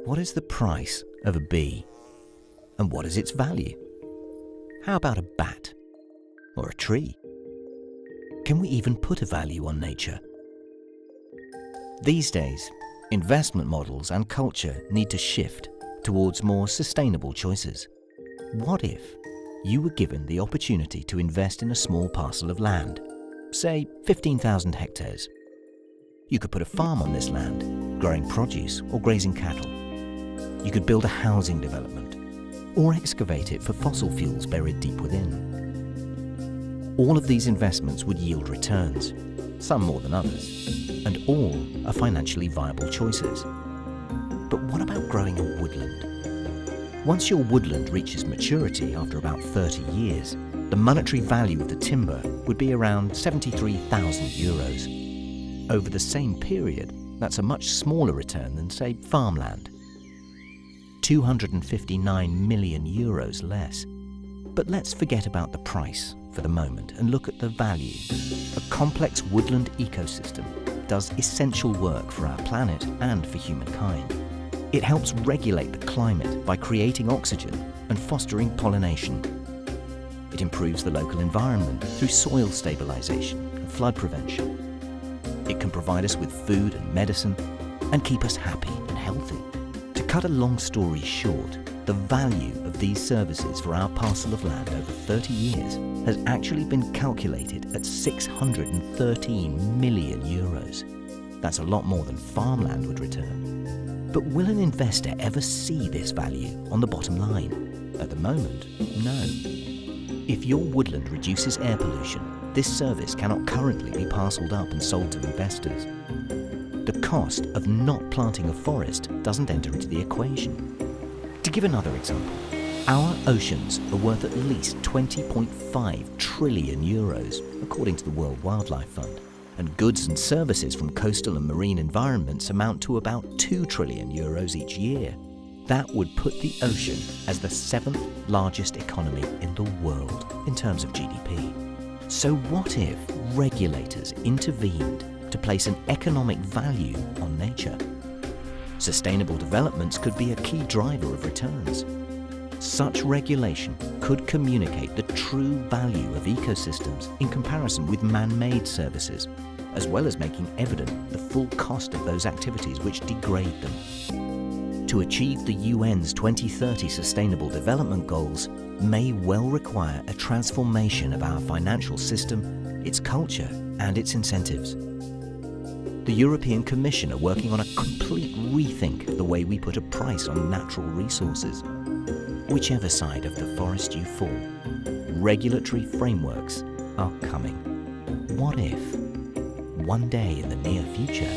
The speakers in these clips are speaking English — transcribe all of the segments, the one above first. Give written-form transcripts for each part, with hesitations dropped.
What is the price of a bee? And what is its value? How about a bat? Or a tree? Can we even put a value on nature? These days, investment models and culture need to shift towards more sustainable choices. What if you were given the opportunity to invest in a small parcel of land, say 15,000 hectares? You could put a farm on this land, growing produce or grazing cattle. You could build a housing development or excavate it for fossil fuels buried deep within. All of these investments would yield returns, some more than others, and all are financially viable choices. But what about growing a woodland? Once your woodland reaches maturity after about 30 years, the monetary value of the timber would be around €73,000. Over the same period, that's a much smaller return than, say, farmland. €259 million less. But let's forget about the price for the moment and look at the value. A complex woodland ecosystem does essential work for our planet and for humankind. It helps regulate the climate by creating oxygen and fostering pollination. It improves the local environment through soil stabilization and flood prevention. It can provide us with food and medicine and keep us happy and healthy. To cut a long story short, the value of these services for our parcel of land over 30 years has actually been calculated at €613 million. That's a lot more than farmland would return. But will an investor ever see this value on the bottom line? At the moment, no. If your woodland reduces air pollution, this service cannot currently be parcelled up and sold to investors. The cost of not planting a forest doesn't enter into the equation. To give another example, our oceans are worth at least €20.5 trillion, according to the World Wildlife Fund, and goods and services from coastal and marine environments amount to about €2 trillion each year. That would put the ocean as the 7th largest economy in the world in terms of GDP. So what if regulators intervened to place an economic value on nature? Sustainable developments could be a key driver of returns. Such regulation could communicate the true value of ecosystems in comparison with man-made services, as well as making evident the full cost of those activities which degrade them. To achieve the UN's 2030 Sustainable Development Goals may well require a transformation of our financial system, its culture and its incentives. The European Commission are working on a complete rethink of the way we put a price on natural resources. Whichever side of the forest you fall, regulatory frameworks are coming. What if, one day in the near future,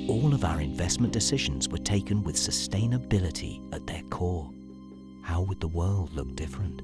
all of our investment decisions were taken with sustainability at their core? How would the world look different?